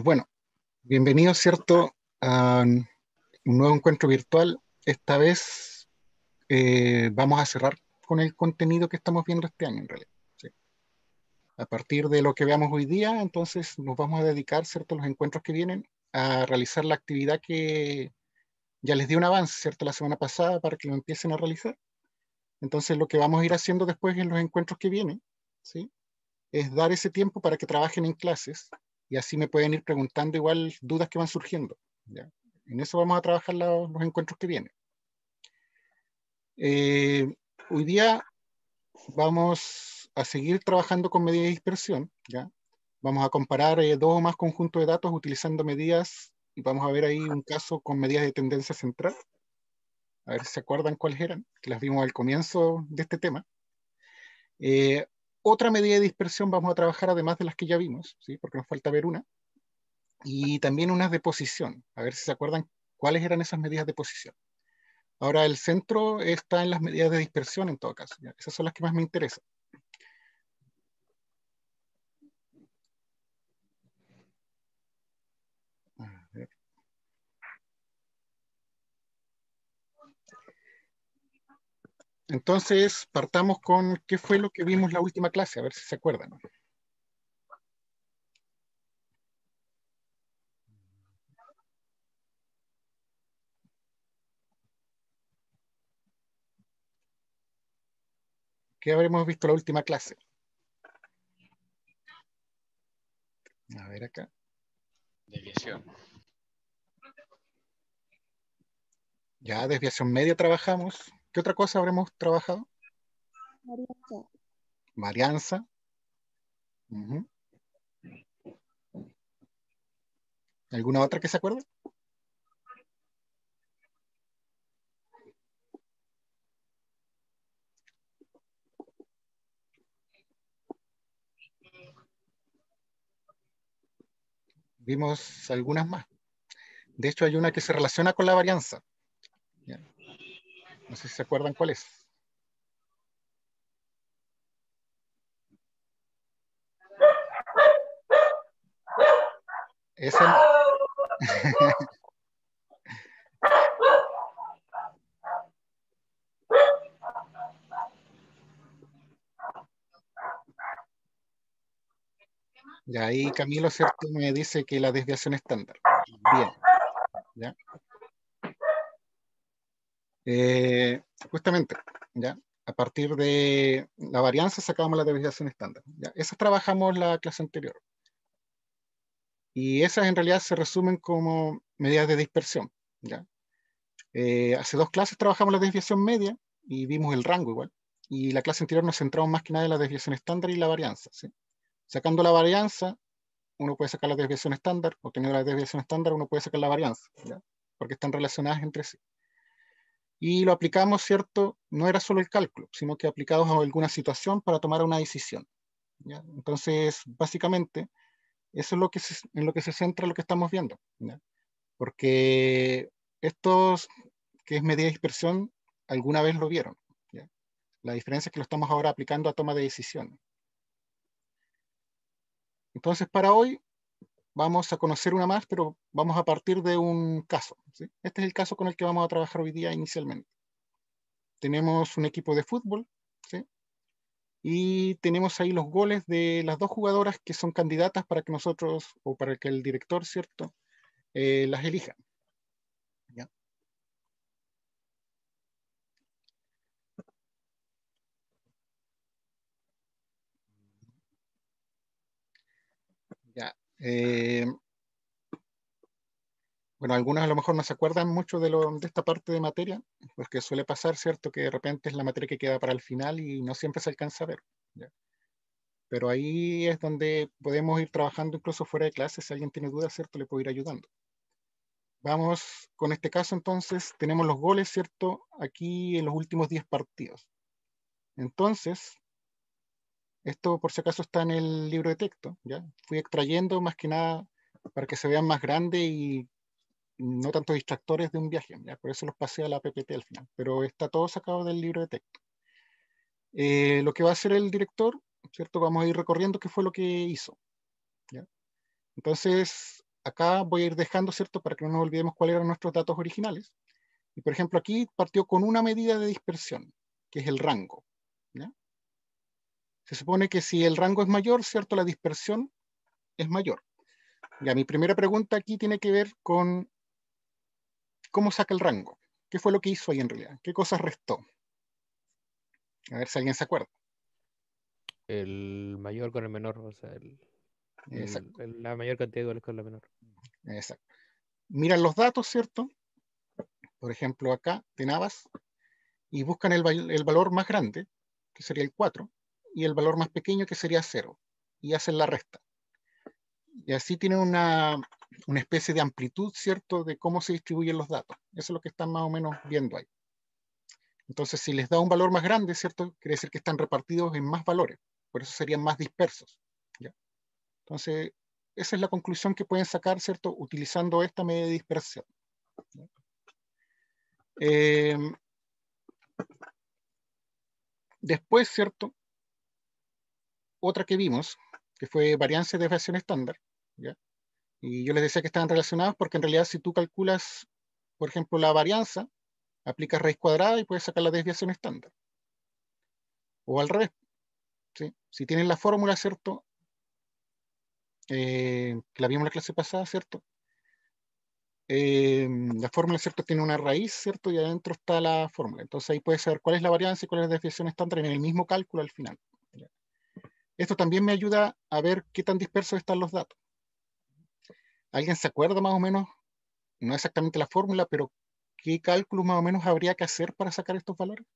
Bueno, bienvenidos, ¿cierto?, a un nuevo encuentro virtual. Esta vez vamos a cerrar con el contenido que estamos viendo este año, en realidad. ¿Sí? A partir de lo que veamos hoy día, entonces nos vamos a dedicar, ¿cierto?, los encuentros que vienen a realizar la actividad que ya les di un avance, ¿cierto?, la semana pasada para que lo empiecen a realizar. Entonces, lo que vamos a ir haciendo después en los encuentros que vienen, ¿sí?, es dar ese tiempo para que trabajen en clases y así me pueden ir preguntando igual dudas que van surgiendo. ¿Ya? En eso vamos a trabajar los encuentros que vienen. Eh, Hoy día vamos a seguir trabajando con medidas de dispersión. ¿Ya? Vamos a comparar dos o más conjuntos de datos utilizando medidas y vamos a ver ahí un caso con medidas de tendencia central. A ver si se acuerdan cuáles eran, que las vimos al comienzo de este tema. Eh, Otra medida de dispersión vamos a trabajar además de las que ya vimos, ¿sí? Porque nos falta ver una, y también unas de posición, a ver si se acuerdan cuáles eran esas medidas de posición. Ahora, el centro está en las medidas de dispersión en todo caso, ¿ya? Esas son las que más me interesan. A ver. Entonces, partamos con qué fue lo que vimos la última clase, a ver si se acuerdan. ¿Qué habremos visto la última clase? A ver acá. Desviación. Ya, desviación media trabajamos. ¿Qué otra cosa habremos trabajado? Varianza. Varianza. Ujú. ¿Alguna otra que se acuerde? Vimos algunas más. De hecho, hay una que se relaciona con la varianza. ¿Ya? No sé si se acuerdan cuál es. Esa no. Y ahí Camilo, ¿cierto?, me dice que la desviación estándar. Bien, ¿ya? Justamente, ¿ya? A partir de la varianza sacamos la desviación estándar. ¿Ya? Esas trabajamos la clase anterior. Y esas en realidad se resumen como medidas de dispersión. ¿Ya? Hace dos clases trabajamos la desviación media y vimos el rango igual. Y la clase anterior nos centramos más que nada en la desviación estándar y la varianza. ¿Sí? Sacando la varianza, uno puede sacar la desviación estándar, o teniendo la desviación estándar, uno puede sacar la varianza, ¿ya? Porque están relacionadas entre sí. Y lo aplicamos, ¿cierto? No era solo el cálculo, sino que aplicados a alguna situación para tomar una decisión, ¿ya? Entonces, básicamente, eso es en lo que se centra lo que estamos viendo, ¿ya? Porque estos, que es medida de dispersión, alguna vez lo vieron, ¿ya? La diferencia es que lo estamos ahora aplicando a toma de decisiones. Entonces, para hoy, vamos a conocer una más, pero vamos a partir de un caso, ¿sí? Este es el caso con el que vamos a trabajar hoy día inicialmente. Tenemos un equipo de fútbol, ¿sí? Y tenemos ahí los goles de las dos jugadoras que son candidatas para que nosotros, o para que el director, ¿cierto?, las elija. ¿Ya? Ya. Bueno, algunos a lo mejor no se acuerdan mucho de esta parte de materia, porque suele pasar, ¿cierto?, que de repente es la materia que queda para el final y no siempre se alcanza a ver. ¿Ya? Pero ahí es donde podemos ir trabajando incluso fuera de clase. Si alguien tiene dudas, ¿cierto?, le puedo ir ayudando. Vamos con este caso entonces, tenemos los goles, ¿cierto?, aquí en los últimos 10 partidos. Entonces, esto por si acaso está en el libro de texto, ¿ya? Fui extrayendo más que nada para que se vean más grandes y no tantos distractores de un viaje, ¿ya? Por eso los pasé a la PPT al final, pero está todo sacado del libro de texto. Lo que va a hacer el director, ¿cierto? Vamos a ir recorriendo qué fue lo que hizo, ¿ya? Entonces, acá voy a ir dejando, ¿cierto? Para que no nos olvidemos cuáles eran nuestros datos originales. Y por ejemplo, aquí partió con una medida de dispersión, que es el rango. ¿Ya? Se supone que si el rango es mayor, ¿cierto? La dispersión es mayor. Ya, mi primera pregunta aquí tiene que ver con cómo saca el rango. ¿Qué fue lo que hizo ahí en realidad? ¿Qué cosas restó? A ver si alguien se acuerda. El mayor con el menor, o sea, Exacto, la mayor cantidad de iguales con la menor. exacto. Miran los datos, ¿cierto? Por ejemplo, acá de Navas, y buscan el valor más grande, que sería el 4, y el valor más pequeño, que sería 0, y hacen la resta. Y así tienen una especie de amplitud, ¿cierto?, de cómo se distribuyen los datos. Eso es lo que están más o menos viendo ahí. Entonces, si les da un valor más grande, ¿cierto?, quiere decir que están repartidos en más valores. Por eso serían más dispersos. ¿Ya? Entonces, esa es la conclusión que pueden sacar, ¿cierto?, utilizando esta medida de dispersión. Eh, Después, ¿cierto?, otra que vimos, que fue varianza y desviación estándar. ¿Ya? Y yo les decía que estaban relacionados porque en realidad si tú calculas, por ejemplo, la varianza, aplicas raíz cuadrada y puedes sacar la desviación estándar. O al revés, ¿sí? Si tienes la fórmula, ¿cierto? Que la vimos en la clase pasada, ¿cierto? La fórmula, ¿cierto? Tiene una raíz, ¿cierto? Y adentro está la fórmula. Entonces ahí puedes saber cuál es la varianza y cuál es la desviación estándar en el mismo cálculo al final. ¿Ya? Esto también me ayuda a ver qué tan dispersos están los datos. ¿Alguien se acuerda más o menos? No exactamente la fórmula, pero ¿qué cálculos más o menos habría que hacer para sacar estos valores?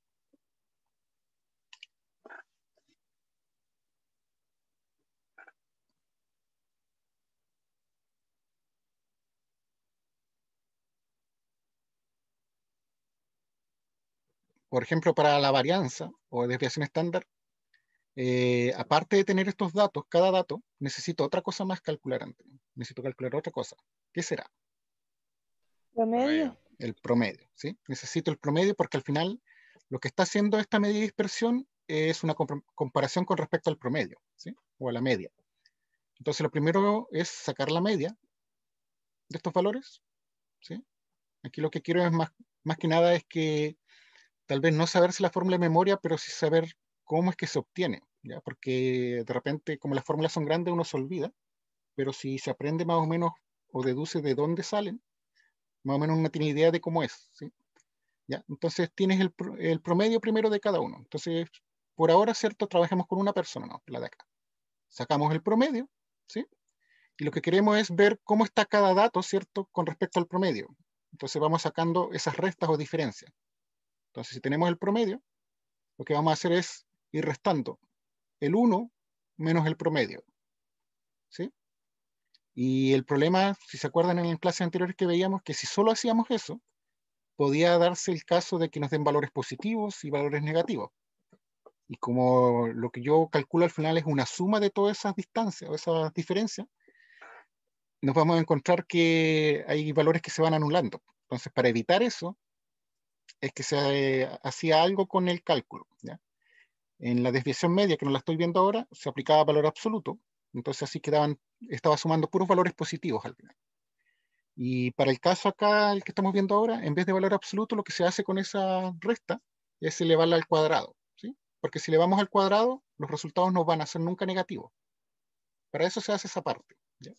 Por ejemplo, para la varianza o desviación estándar, aparte de tener estos datos, cada dato, necesito otra cosa más calcular antes. Necesito calcular otra cosa. ¿Qué será? Promedio. El promedio, ¿sí? Necesito el promedio porque al final lo que está haciendo esta medida de dispersión es una comparación con respecto al promedio, ¿sí? O a la media. Entonces, lo primero es sacar la media de estos valores, ¿sí? Aquí lo que quiero es más que nada es que tal vez no saberse la fórmula de memoria, pero sí saber cómo es que se obtiene, ¿ya? Porque de repente, como las fórmulas son grandes, uno se olvida, pero si se aprende más o menos o deduce de dónde salen, más o menos uno tiene idea de cómo es, ¿sí? ¿Ya? Entonces tienes el promedio primero de cada uno. Entonces, por ahora, ¿cierto? Trabajamos con una persona, ¿no? La de acá. Sacamos el promedio, ¿sí? Y lo que queremos es ver cómo está cada dato, ¿cierto? Con respecto al promedio. Entonces vamos sacando esas restas o diferencias. Entonces, si tenemos el promedio, lo que vamos a hacer es ir restando el 1 menos el promedio, ¿sí? Y el problema, si se acuerdan en las clases anteriores que veíamos, que si solo hacíamos eso, podía darse el caso de que nos den valores positivos y valores negativos. Y como lo que yo calculo al final es una suma de todas esas distancias o esas diferencias, nos vamos a encontrar que hay valores que se van anulando. Entonces, para evitar eso, es que se hacía algo con el cálculo, ¿ya? En la desviación media, que no la estoy viendo ahora, se aplicaba valor absoluto, entonces así estaba sumando puros valores positivos al final. Y para el caso acá, el que estamos viendo ahora, en vez de valor absoluto, lo que se hace con esa resta es elevarla al cuadrado, ¿sí? Porque si elevamos al cuadrado, los resultados no van a ser nunca negativos. Para eso se hace esa parte, ¿ya?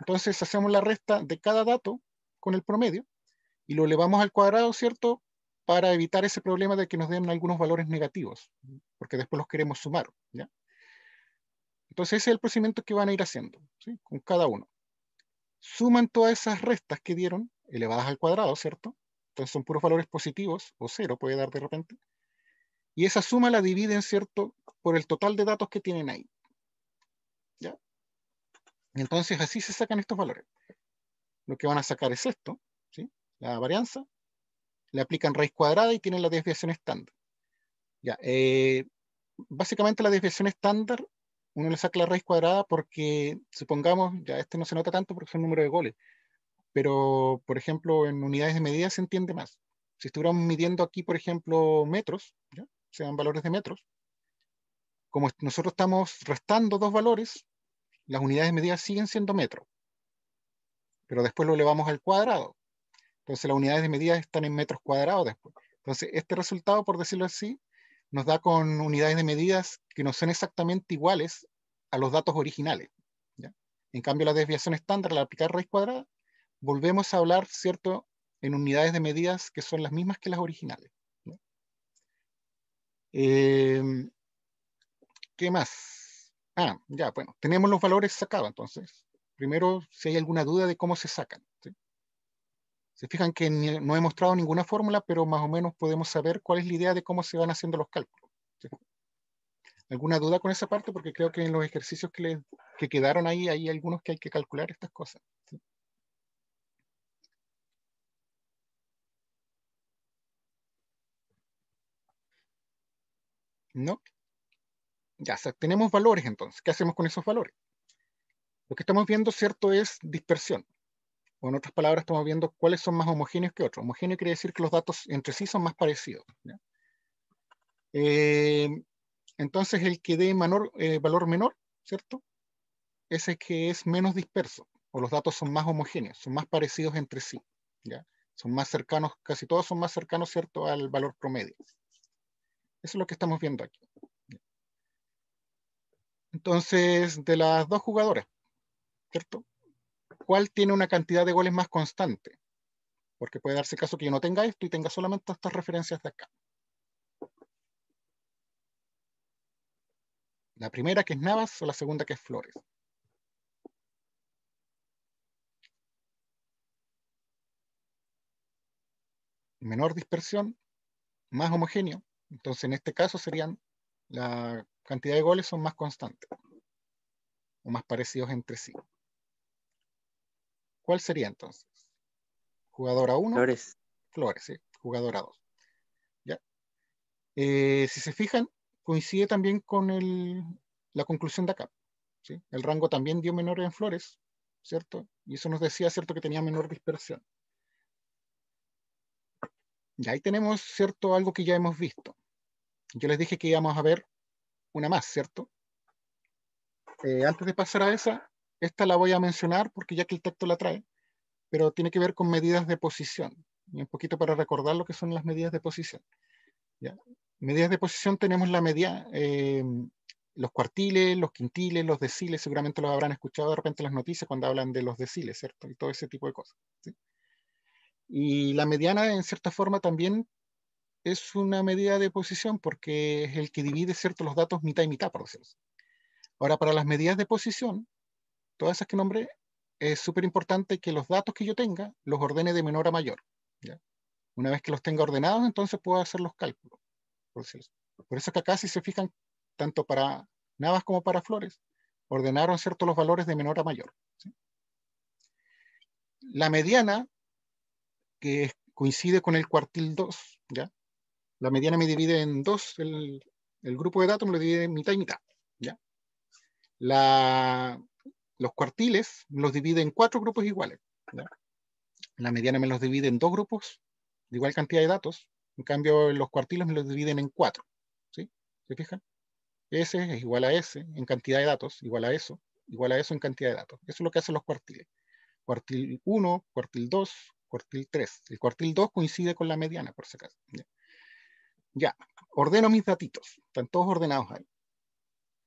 Entonces hacemos la resta de cada dato con el promedio y lo elevamos al cuadrado, ¿cierto? Para evitar ese problema de que nos den algunos valores negativos, porque después los queremos sumar, ¿ya? Entonces ese es el procedimiento que van a ir haciendo, ¿sí? Con cada uno. Suman todas esas restas que dieron, elevadas al cuadrado, ¿cierto? Entonces son puros valores positivos, o cero puede dar de repente. Y esa suma la dividen, ¿cierto? Por el total de datos que tienen ahí, ¿ya? Entonces así se sacan estos valores. Lo que van a sacar es esto, ¿sí? La varianza, le aplican raíz cuadrada y tienen la desviación estándar. Ya, básicamente la desviación estándar, uno le saca la raíz cuadrada porque, supongamos, ya este no se nota tanto porque es el número de goles, pero, por ejemplo, en unidades de medida se entiende más. Si estuviéramos midiendo aquí, por ejemplo, metros, ¿ya? Sean valores de metros, como nosotros estamos restando dos valores, las unidades de medida siguen siendo metros, pero después lo elevamos al cuadrado. Entonces las unidades de medida están en metros cuadrados después. Entonces este resultado, por decirlo así, nos da con unidades de medidas que no son exactamente iguales a los datos originales, ¿ya? En cambio, la desviación estándar, al aplicar raíz cuadrada, volvemos a hablar, ¿cierto?, en unidades de medidas que son las mismas que las originales, ¿ya? ¿Qué más? Ya, bueno, tenemos los valores sacados, entonces. Primero, si hay alguna duda de cómo se sacan, ¿sí? Se fijan que no he mostrado ninguna fórmula, pero más o menos podemos saber cuál es la idea de cómo se van haciendo los cálculos, ¿sí? ¿Alguna duda con esa parte? Porque creo que en los ejercicios que quedaron ahí, hay algunos que hay que calcular estas cosas, ¿sí? ¿No? Ya, o sea, tenemos valores entonces. ¿Qué hacemos con esos valores? Lo que estamos viendo, ¿cierto?, es dispersión. O en otras palabras, estamos viendo cuáles son más homogéneos que otros. Homogéneo quiere decir que los datos entre sí son más parecidos, ¿ya? Entonces, el que dé valor menor, ¿cierto?, ese que es menos disperso, o los datos son más homogéneos, son más parecidos entre sí, ¿ya? Son más cercanos, casi todos son más cercanos, ¿cierto?, al valor promedio. Eso es lo que estamos viendo aquí. Entonces, de las dos jugadoras, ¿cierto?, ¿cuál tiene una cantidad de goles más constante? Porque puede darse caso que yo no tenga esto y tenga solamente estas referencias de acá. La primera, que es Navas, o la segunda, que es Flores. Menor dispersión, más homogéneo. Entonces, en este caso serían, la cantidad de goles son más constantes o más parecidos entre sí. ¿Cuál sería entonces? Jugadora 1, Flores. Flores, ¿sí? Jugadora 2. ¿Ya? Si se fijan, coincide también con la conclusión de acá, ¿sí? El rango también dio menor en Flores, ¿cierto? Y eso nos decía, ¿cierto?, que tenía menor dispersión. Y ahí tenemos, ¿cierto?, algo que ya hemos visto. Yo les dije que íbamos a ver una más, ¿cierto? Antes de pasar a esta la voy a mencionar porque ya que el texto la trae, pero tiene que ver con medidas de posición. Y un poquito para recordar lo que son las medidas de posición, ¿ya? Medidas de posición tenemos la media, los cuartiles, los quintiles, los deciles, seguramente los habrán escuchado de repente en las noticias cuando hablan de los deciles, ¿cierto? Y todo ese tipo de cosas, ¿sí? Y la mediana, en cierta forma, también es una medida de posición porque es el que divide, ¿cierto?, los datos mitad y mitad, por decirlo así. Ahora, para las medidas de posición, todas esas que nombré, es súper importante que los datos que yo tenga los ordene de menor a mayor, ¿ya? Una vez que los tenga ordenados, entonces puedo hacer los cálculos, por decirlo así. Por eso que acá, si se fijan, tanto para Navas como para Flores, ordenaron, ¿cierto?, los valores de menor a mayor, ¿sí? La mediana, que coincide con el cuartil 2, ¿ya? La mediana me divide en dos, el grupo de datos me lo divide en mitad y mitad, ¿ya? Los cuartiles me los divide en 4 grupos iguales, ¿ya? La mediana me los divide en 2 grupos de igual cantidad de datos. En cambio, los cuartiles me los dividen en 4, ¿sí? ¿Se fijan? S es igual a S en cantidad de datos, igual a eso en cantidad de datos. Eso es lo que hacen los cuartiles. Cuartil 1, cuartil 2, cuartil 3. El cuartil 2 coincide con la mediana, por si acaso. Ya, ordeno mis datitos. Están todos ordenados ahí.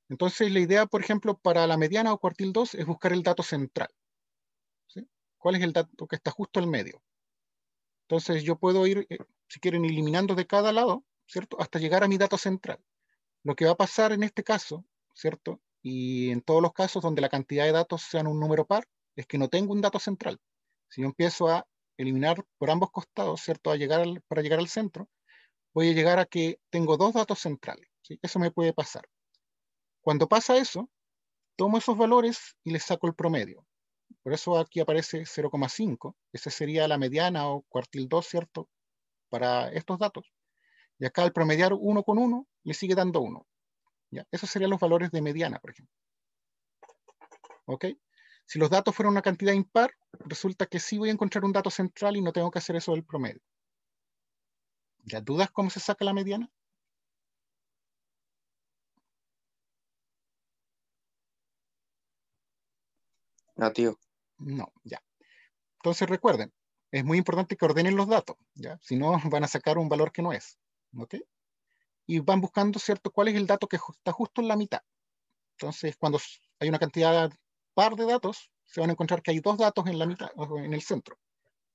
Entonces, la idea, por ejemplo, para la mediana o cuartil 2 es buscar el dato central, ¿sí? ¿Cuál es el dato que está justo al medio? Entonces, yo puedo ir, si quieren, eliminando de cada lado, ¿cierto?, hasta llegar a mi dato central. Lo que va a pasar en este caso, ¿cierto?, y en todos los casos donde la cantidad de datos sean un número par, es que no tengo un dato central. Si yo empiezo a eliminar por ambos costados, ¿cierto?, para llegar al centro, voy a llegar a que tengo 2 datos centrales, ¿sí? Eso me puede pasar. Cuando pasa eso, tomo esos valores y les saco el promedio. Por eso aquí aparece 0,5. Esa sería la mediana o cuartil 2, ¿cierto?, para estos datos. Y acá al promediar 1 con 1, le sigue dando 1. ¿Ya? Esos serían los valores de mediana, por ejemplo. ¿Ok? Si los datos fueran una cantidad impar, resulta que sí voy a encontrar un dato central y no tengo que hacer eso del promedio. ¿Ya dudas cómo se saca la mediana? Negativo. No, ya. Entonces recuerden, es muy importante que ordenen los datos, ¿ya? Si no, van a sacar un valor que no es, ¿ok? Y van buscando, ¿cierto?, cuál es el dato que está justo en la mitad. Entonces, cuando hay una cantidad par de datos, se van a encontrar que hay dos datos en la mitad, o en el centro.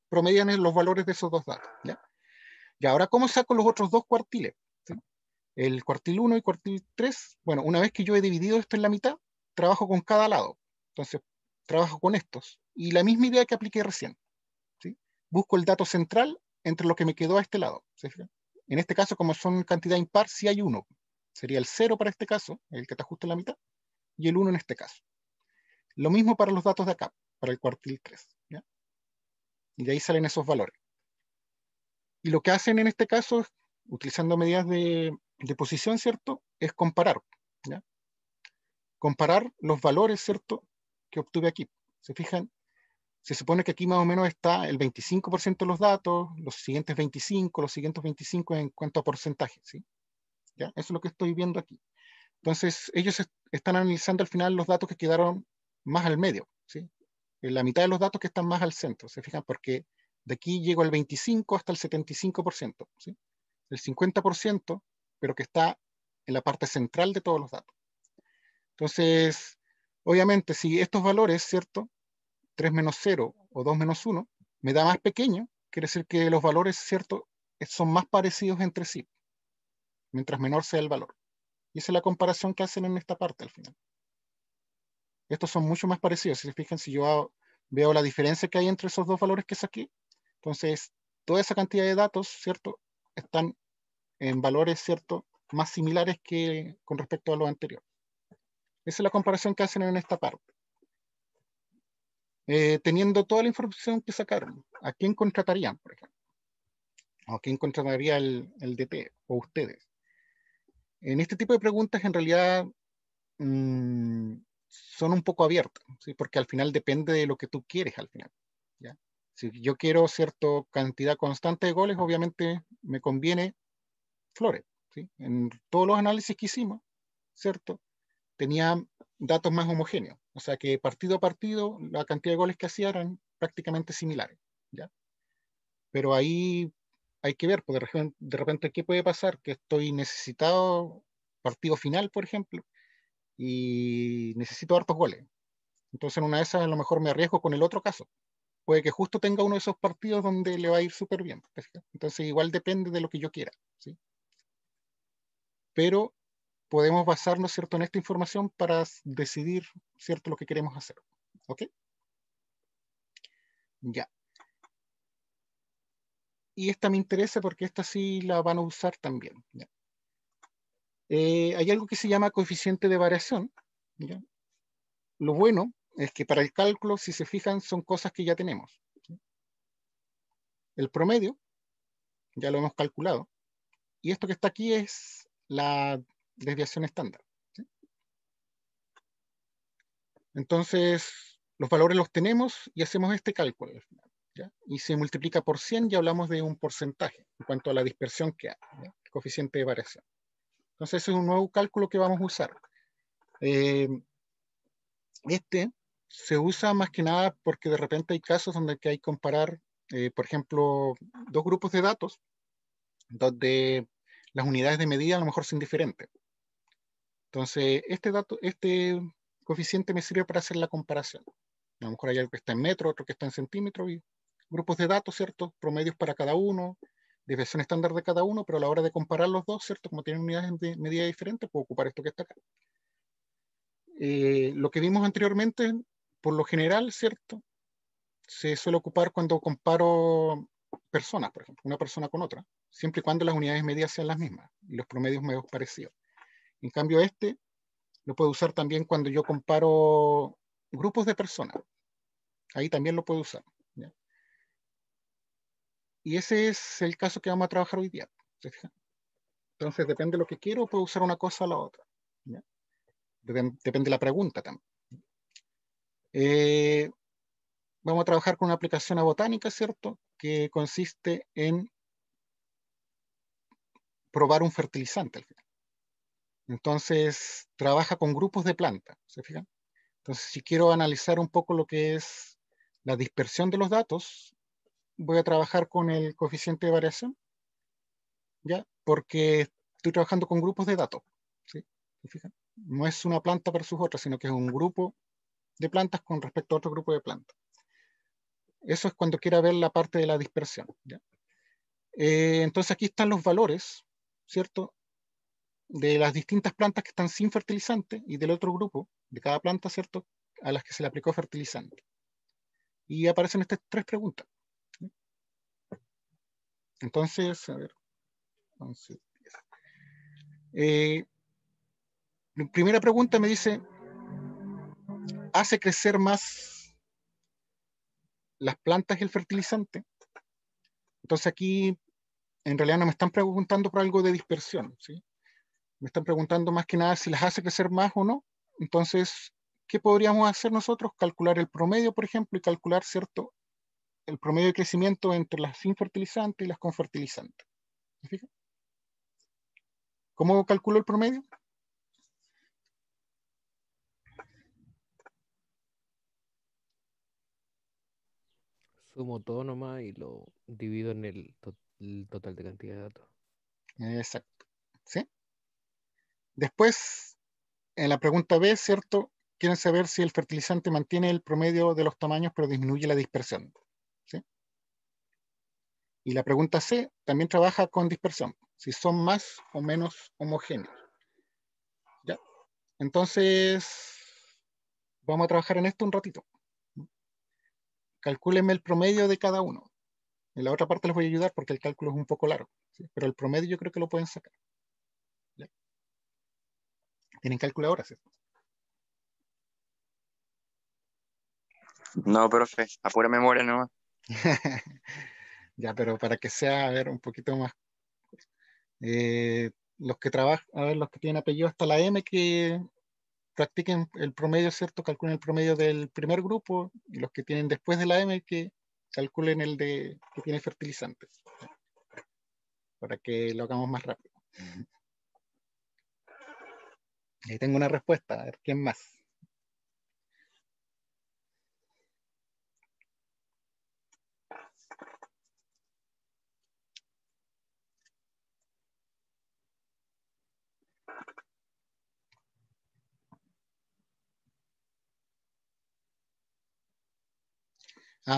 Promedian los valores de esos dos datos, ¿ya? Y ahora, ¿cómo saco los otros dos cuartiles? ¿Sí? El cuartil 1 y cuartil 3, bueno, una vez que yo he dividido esto en la mitad, trabajo con cada lado. Entonces, trabajo con estos. Y la misma idea que apliqué recién. ¿Sí? Busco el dato central entre lo que me quedó a este lado. ¿Sí? En este caso, como son cantidad impar, sí hay uno. Sería el 0 para este caso, el que está justo en la mitad, y el 1 en este caso. Lo mismo para los datos de acá, para el cuartil 3. ¿Ya? Y de ahí salen esos valores. Y lo que hacen en este caso, utilizando medidas de posición, ¿cierto? Es comparar. ¿Ya? Comparar los valores, ¿cierto?, que obtuve aquí. ¿Se fijan? Se supone que aquí más o menos está el 25% de los datos, los siguientes 25, los siguientes 25 en cuanto a porcentaje, ¿sí? ¿Ya? Eso es lo que estoy viendo aquí. Entonces, ellos están analizando al final los datos que quedaron más al medio, ¿sí? En la mitad de los datos que están más al centro, ¿se fijan? Porque de aquí llego al 25 hasta el 75%, ¿sí? El 50%, pero que está en la parte central de todos los datos. Entonces, obviamente, si estos valores, ¿cierto?, 3 menos 0 o 2 menos 1, me da más pequeño, quiere decir que los valores, ¿cierto?, son más parecidos entre sí, mientras menor sea el valor. Y esa es la comparación que hacen en esta parte al final. Estos son mucho más parecidos. Si se fijan, si yo veo la diferencia que hay entre esos dos valores que saqué, entonces toda esa cantidad de datos, ¿cierto?, están en valores, ¿cierto?, más similares que con respecto a lo anterior. Esa es la comparación que hacen en esta parte. Teniendo toda la información que sacaron, ¿a quién contratarían, por ejemplo? ¿A quién contrataría el DP o ustedes? En este tipo de preguntas, en realidad, son un poco abiertas, ¿sí? Porque al final depende de lo que tú quieres al final. ¿Ya? Si yo quiero cierta cantidad constante de goles, obviamente me conviene Flores. ¿Sí? En todos los análisis que hicimos, ¿cierto?, tenía datos más homogéneos. O sea que partido a partido, la cantidad de goles que hacía eran prácticamente similares. ¿Ya? Pero ahí hay que ver, porque de repente, ¿qué puede pasar? Que estoy necesitado partido final, por ejemplo, y necesito hartos goles. Entonces, en una de esas, a lo mejor me arriesgo con el otro caso. Puede que justo tenga uno de esos partidos donde le va a ir súper bien. Entonces, igual depende de lo que yo quiera. ¿Sí? Pero podemos basarnos, ¿cierto?, en esta información para decidir, ¿cierto?, lo que queremos hacer. ¿Ok? Ya. Y esta me interesa porque esta sí la van a usar también. ¿Ya? Hay algo que se llama coeficiente de variación. ¿Ya? Lo bueno es que para el cálculo, si se fijan, son cosas que ya tenemos. ¿Sí? El promedio, ya lo hemos calculado. Y esto que está aquí es la desviación estándar. ¿Sí? Entonces, los valores los tenemos y hacemos este cálculo al final. ¿Ya? Y se multiplica por 100 y hablamos de un porcentaje en cuanto a la dispersión que hay, ¿ya? El coeficiente de variación. Entonces, ese es un nuevo cálculo que vamos a usar. Este se usa más que nada porque de repente hay casos donde hay que comparar, por ejemplo, dos grupos de datos donde las unidades de medida a lo mejor son diferentes. Entonces, este coeficiente me sirve para hacer la comparación. A lo mejor hay algo que está en metro, otro que está en centímetro, y grupos de datos, ¿cierto? Promedios para cada uno, desviación estándar de cada uno, pero a la hora de comparar los dos, ¿cierto? Como tienen unidades de medida diferentes, puedo ocupar esto que está acá. Lo que vimos anteriormente, por lo general, ¿cierto?, se suele ocupar cuando comparo personas, por ejemplo, una persona con otra, siempre y cuando las unidades medidas sean las mismas y los promedios medios parecidos. En cambio, este lo puedo usar también cuando yo comparo grupos de personas. Ahí también lo puedo usar. ¿Ya? Y ese es el caso que vamos a trabajar hoy día. ¿Se fijan? Entonces, depende de lo que quiero, puedo usar una cosa o la otra. ¿Ya? Depende de la pregunta también. Vamos a trabajar con una aplicación a botánica, ¿cierto?, que consiste en probar un fertilizante al final. Entonces, trabaja con grupos de plantas, ¿se fijan? Entonces, si quiero analizar un poco lo que es la dispersión de los datos, voy a trabajar con el coeficiente de variación, ¿ya? Porque estoy trabajando con grupos de datos, ¿sí? ¿Se fijan? No es una planta versus otra, sino que es un grupo de plantas con respecto a otro grupo de plantas. Eso es cuando quiera ver la parte de la dispersión, ¿ya? Entonces aquí están los valores, ¿cierto? De las distintas plantas que están sin fertilizante y del otro grupo, de cada planta, ¿cierto? A las que se le aplicó fertilizante. Y aparecen estas tres preguntas. Entonces, a ver. Entonces, la primera pregunta me dice, ¿hace crecer más las plantas el fertilizante? Entonces aquí, en realidad no me están preguntando por algo de dispersión, ¿sí? Me están preguntando más que nada si las hace crecer más o no. Entonces, ¿qué podríamos hacer nosotros? Calcular el promedio, por ejemplo, y calcular, ¿cierto?, el promedio de crecimiento entre las sin fertilizante y las con fertilizante. ¿Se fijan? ¿Cómo calculo el promedio? Sumo todo nomás y lo divido en el total de cantidad de datos. Exacto. ¿Sí? Después, en la pregunta B, ¿cierto? Quieren saber si el fertilizante mantiene el promedio de los tamaños pero disminuye la dispersión. ¿Sí? Y la pregunta C también trabaja con dispersión, si son más o menos homogéneos. ¿Ya? Entonces, vamos a trabajar en esto un ratito. Calcúlenme el promedio de cada uno. En la otra parte les voy a ayudar porque el cálculo es un poco largo, ¿sí? Pero el promedio yo creo que lo pueden sacar. ¿Ya? ¿Tienen calculadora, cierto? No, profe, a pura memoria nomás. Ya, pero para que sea, a ver, un poquito más. Los que trabajan, a ver, los que tienen apellido hasta la M, que practiquen el promedio, ¿cierto? Calculen el promedio del primer grupo, y los que tienen después de la M, que calculen el de que tiene fertilizantes, para que lo hagamos más rápido. Ahí tengo una respuesta, a ver, ¿quién más?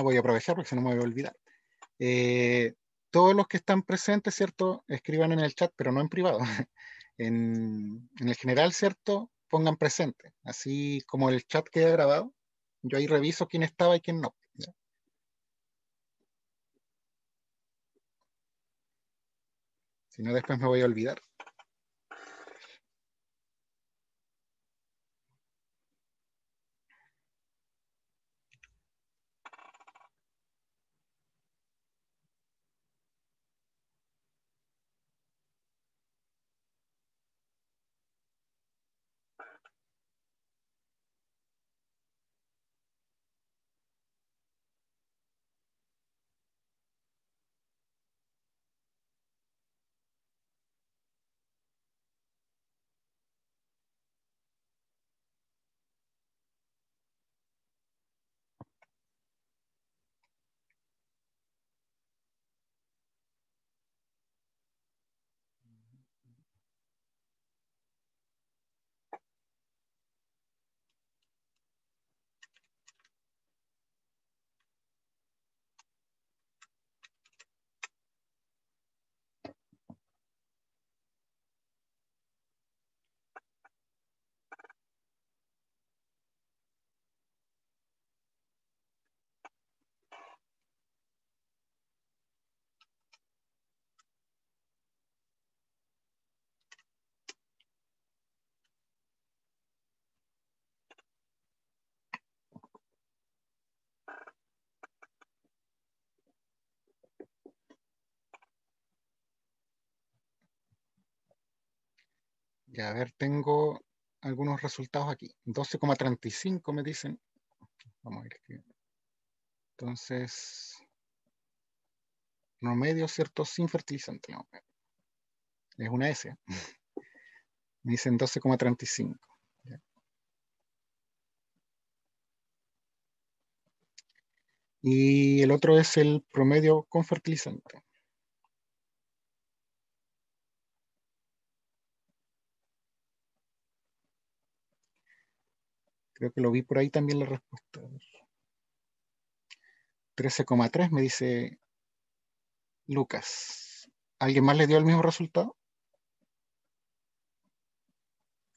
Voy a aprovechar porque si no me voy a olvidar. Todos los que están presentes, ¿cierto? Escriban en el chat, pero no en privado. En el general, ¿cierto? Pongan presente. Así como el chat queda grabado, yo ahí reviso quién estaba y quién no. ¿Ya? Si no, después me voy a olvidar. Ya, a ver, tengo algunos resultados aquí. 12,35 me dicen. Vamos a ir escribiendo. Entonces, promedio, ¿cierto? Sin fertilizante. No, es una S. Me dicen 12,35. Y el otro es el promedio con fertilizante. Creo que lo vi por ahí también la respuesta. 13,3 me dice Lucas. ¿Alguien más le dio el mismo resultado?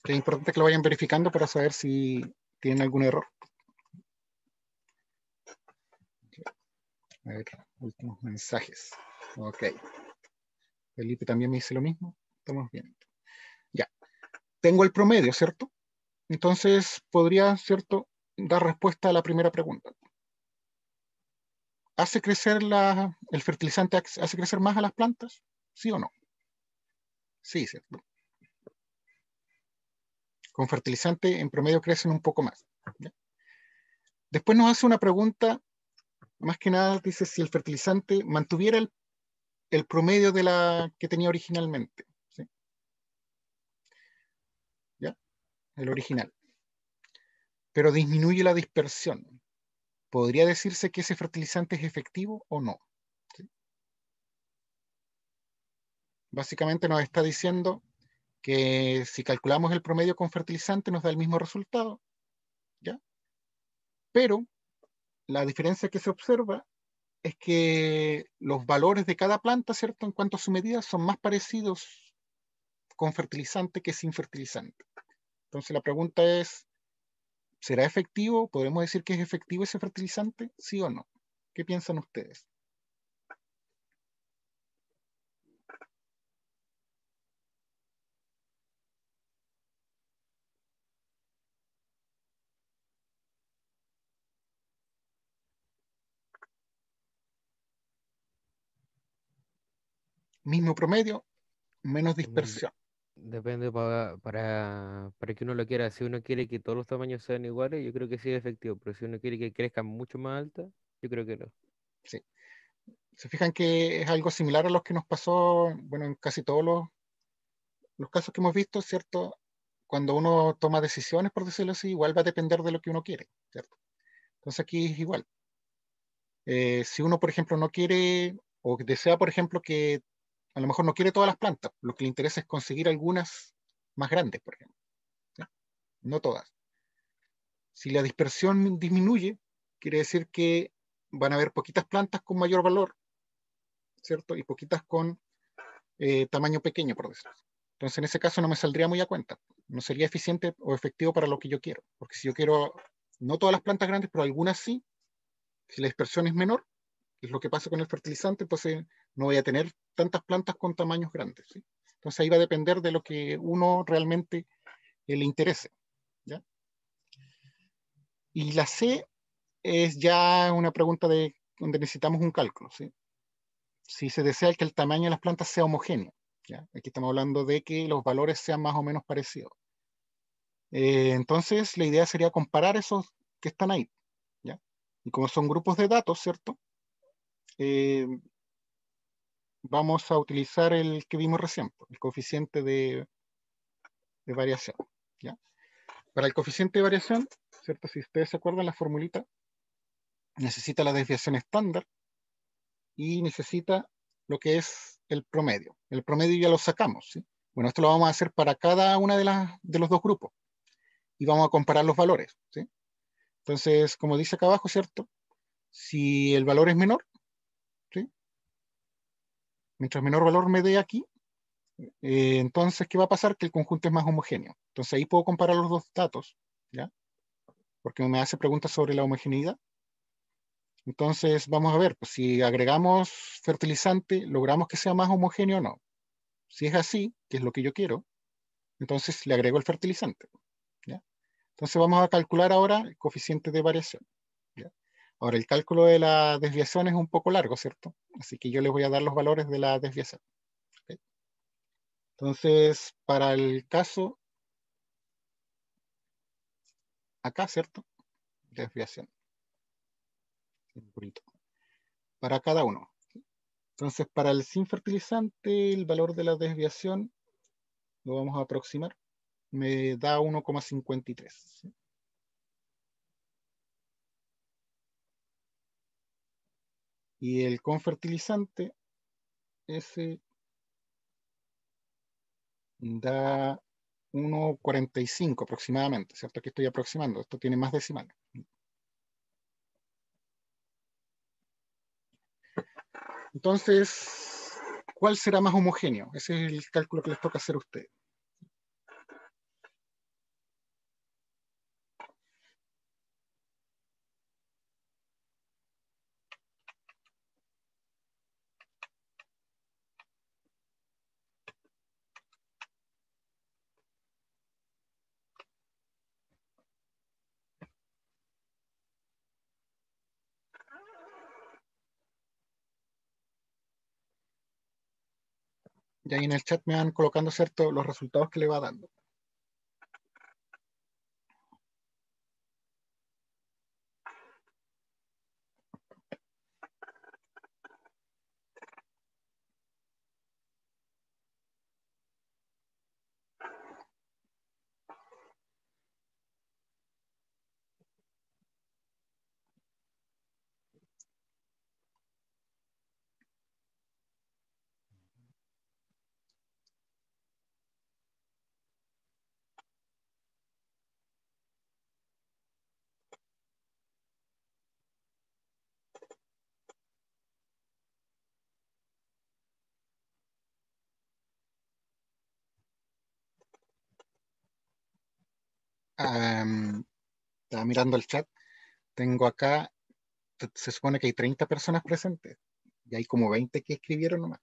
Que es importante que lo vayan verificando para saber si tienen algún error. A ver, últimos mensajes. Ok. Felipe también me dice lo mismo. Estamos bien. Ya. Tengo el promedio, ¿cierto? Entonces podría, ¿cierto?, dar respuesta a la primera pregunta. ¿Hace crecer el fertilizante, hace crecer más a las plantas? ¿Sí o no? Sí, ¿cierto? Con fertilizante en promedio crecen un poco más. ¿Ya? Después nos hace una pregunta, más que nada dice si el fertilizante mantuviera el promedio de la que tenía originalmente. ¿Sí? ¿Ya? El original. Pero disminuye la dispersión. ¿Podría decirse que ese fertilizante es efectivo o no? ¿Sí? Básicamente nos está diciendo que si calculamos el promedio con fertilizante nos da el mismo resultado, ¿ya? Pero la diferencia que se observa es que los valores de cada planta, ¿cierto?, en cuanto a su medida, son más parecidos con fertilizante que sin fertilizante. Entonces la pregunta es, ¿será efectivo? ¿Podemos decir que es efectivo ese fertilizante? ¿Sí o no? ¿Qué piensan ustedes? Mismo promedio, menos dispersión. Depende para que uno lo quiera. Si uno quiere que todos los tamaños sean iguales, yo creo que sí es efectivo. Pero si uno quiere que crezcan mucho más altas, yo creo que no. Sí. Se fijan que es algo similar a lo que nos pasó, bueno, en casi todos los casos que hemos visto, ¿cierto? Cuando uno toma decisiones, por decirlo así, igual va a depender de lo que uno quiere, ¿cierto? Entonces aquí es igual. Si uno, por ejemplo, no quiere o desea, por ejemplo, que a lo mejor no quiere todas las plantas, lo que le interesa es conseguir algunas más grandes, por ejemplo, ¿sí? No todas. Si la dispersión disminuye, quiere decir que van a haber poquitas plantas con mayor valor, ¿cierto? Y poquitas con tamaño pequeño, por decirlo así. Entonces, en ese caso no me saldría muy a cuenta. No sería eficiente o efectivo para lo que yo quiero. Porque si yo quiero, no todas las plantas grandes, pero algunas sí, si la dispersión es menor, que es lo que pasa con el fertilizante, entonces no voy a tener tantas plantas con tamaños grandes, ¿sí? Entonces ahí va a depender de lo que uno realmente le interese, ¿ya? Y la C es ya una pregunta de donde necesitamos un cálculo, ¿sí? Si se desea que el tamaño de las plantas sea homogéneo, ¿ya? Aquí estamos hablando de que los valores sean más o menos parecidos. Entonces la idea sería comparar esos que están ahí, ¿ya? Y como son grupos de datos, ¿cierto? Eh, vamos a utilizar el que vimos recién, el coeficiente de variación, ¿ya? Para el coeficiente de variación, ¿cierto? Si ustedes se acuerdan, la formulita necesita la desviación estándar y necesita lo que es el promedio. El promedio ya lo sacamos, ¿sí? Bueno, esto lo vamos a hacer para cada una de los dos grupos y vamos a comparar los valores, ¿sí? Entonces, como dice acá abajo, ¿cierto? Si el valor es menor, ¿sí? Mientras menor valor me dé aquí, entonces, ¿qué va a pasar? Que el conjunto es más homogéneo. Entonces ahí puedo comparar los dos datos, ¿ya? Porque me hace preguntas sobre la homogeneidad. Entonces, vamos a ver, pues, si agregamos fertilizante, ¿logramos que sea más homogéneo o no? Si es así, que es lo que yo quiero, entonces le agrego el fertilizante, ¿ya? Entonces vamos a calcular ahora el coeficiente de variación, ¿ya? Ahora, el cálculo de la desviación es un poco largo, ¿cierto? Así que yo les voy a dar los valores de la desviación, ¿ok? Entonces, para el caso acá, ¿cierto? Desviación. Para cada uno. Entonces, para el sin fertilizante, el valor de la desviación lo vamos a aproximar. Me da 1,53. ¿Sí? Y el con fertilizante, ese da 1,45 aproximadamente, ¿cierto? Aquí estoy aproximando, esto tiene más decimales. Entonces, ¿cuál será más homogéneo? Ese es el cálculo que les toca hacer a ustedes. Y ahí en el chat me van colocando, ¿cierto?, los resultados que le va dando. Estaba mirando el chat. Tengo acá, se supone que hay 30 personas presentes. Y hay como 20 que escribieron nomás.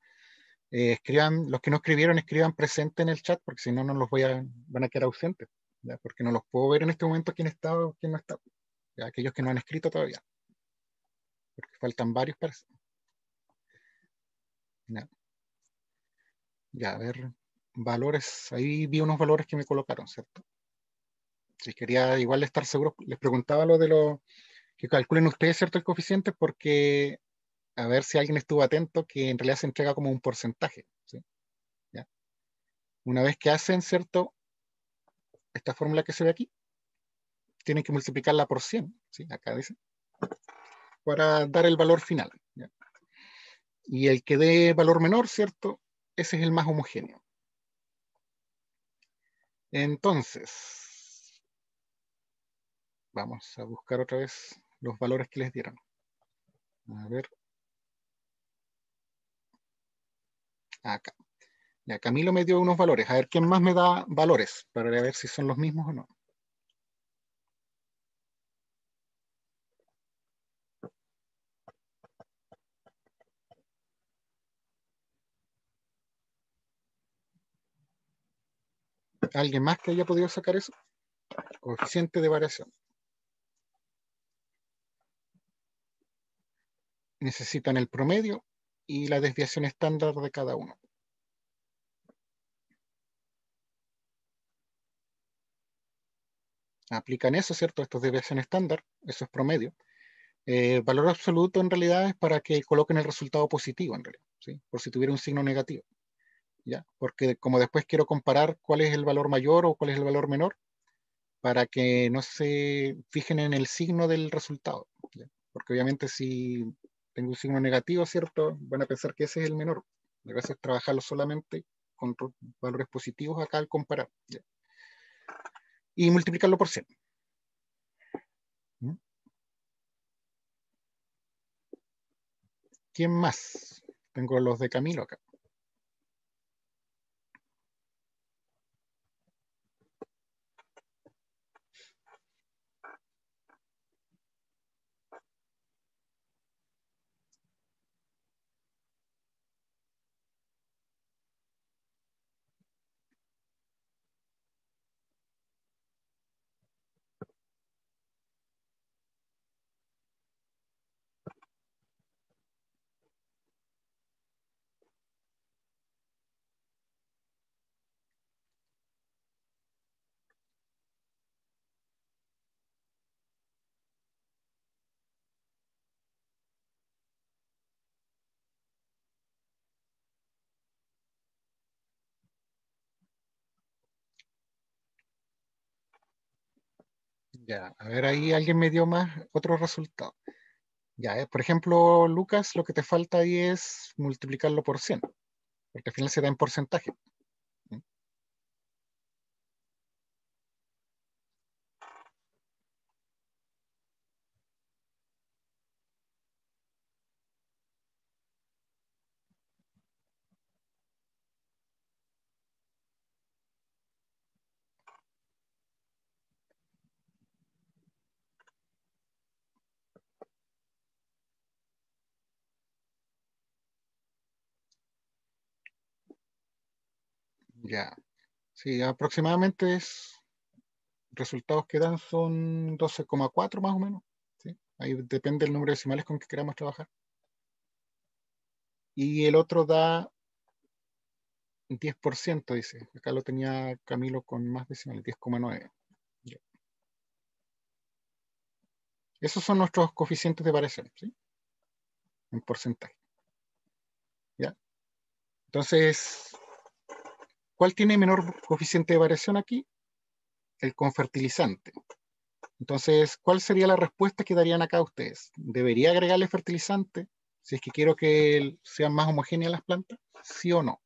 Escriban, los que no escribieron, escriban presente en el chat, porque si no, no los van a quedar ausentes. ¿Ya? Porque no los puedo ver en este momento quién está o quién no está. ¿Ya? Aquellos que no han escrito todavía. Porque faltan varios para eso. ¿Ya? Ya, a ver, valores. Ahí vi unos valores que me colocaron, ¿cierto? Si quería igual estar seguro, les preguntaba lo de lo que calculen ustedes, ¿cierto? El coeficiente, porque a ver si alguien estuvo atento, que en realidad se entrega como un porcentaje, ¿sí? ¿Ya? Una vez que hacen, ¿cierto? Esta fórmula que se ve aquí, tienen que multiplicarla por 100, ¿sí? Acá dice, para dar el valor final, ¿ya? Y el que dé valor menor, ¿cierto? Ese es el más homogéneo. Entonces, vamos a buscar otra vez los valores que les dieron. A ver. Acá. Ya, Camilo me dio unos valores. A ver quién más me da valores para ver si son los mismos o no. ¿Alguien más que haya podido sacar eso? Coeficiente de variación. Necesitan el promedio y la desviación estándar de cada uno. Aplican eso, ¿cierto? Esto es desviación estándar, eso es promedio. Valor absoluto en realidad es para que coloquen el resultado positivo en realidad, ¿sí? Por si tuviera un signo negativo, ¿ya? Porque como después quiero comparar cuál es el valor mayor o cuál es el valor menor, para que no se fijen en el signo del resultado, ¿ya? Porque obviamente si tengo un signo negativo, ¿cierto? Van a pensar que ese es el menor. La gracia es trabajarlo solamente con valores positivos acá al comparar, ¿ya? Y multiplicarlo por 100. ¿Mm? ¿Quién más? Tengo los de Camilo acá. Ya, a ver, ahí alguien me dio más otro resultado. Ya, por ejemplo, Lucas, lo que te falta ahí es multiplicarlo por 100, porque al final se da en porcentaje. Ya, sí, aproximadamente resultados que dan son 12,4 más o menos. ¿Sí? Ahí depende del número de decimales con que queramos trabajar. Y el otro da 10%, dice. Acá lo tenía Camilo con más decimales, 10,9. Ya. Esos son nuestros coeficientes de variación, ¿sí? En porcentaje. ¿Ya? Entonces, ¿cuál tiene menor coeficiente de variación aquí? El con fertilizante. Entonces, ¿cuál sería la respuesta que darían acá ustedes? ¿Debería agregarle fertilizante si es que quiero que sean más homogéneas las plantas? ¿Sí o no?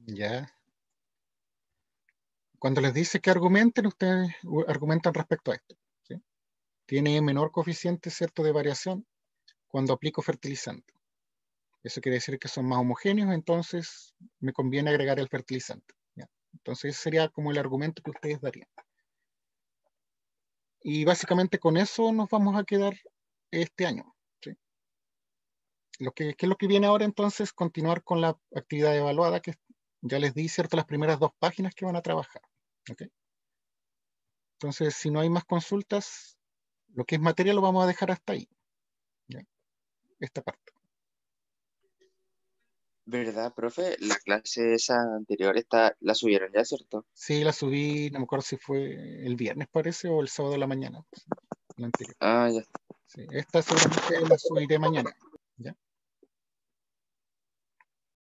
Ya. Cuando les dice que argumenten, ustedes argumentan respecto a esto. ¿Sí? Tiene menor coeficiente, ¿cierto?, de variación cuando aplico fertilizante. Eso quiere decir que son más homogéneos, entonces me conviene agregar el fertilizante. ¿Ya? Entonces ese sería como el argumento que ustedes darían. Y básicamente con eso nos vamos a quedar este año. ¿Sí? ¿Qué es lo que viene ahora entonces? Continuar con la actividad evaluada, que ya les di, ¿cierto?, las primeras 2 páginas que van a trabajar. ¿Ok? Entonces, si no hay más consultas, lo que es materia lo vamos a dejar hasta ahí. ¿Ya? Esta parte. ¿Verdad, profe? La clase esa anterior la subieron ya, ¿cierto? Sí, la subí, no me acuerdo si fue el viernes, parece, o el sábado de la mañana, la anterior. Ah, ya. Sí, esta seguramente la subiré mañana. ¿Ya?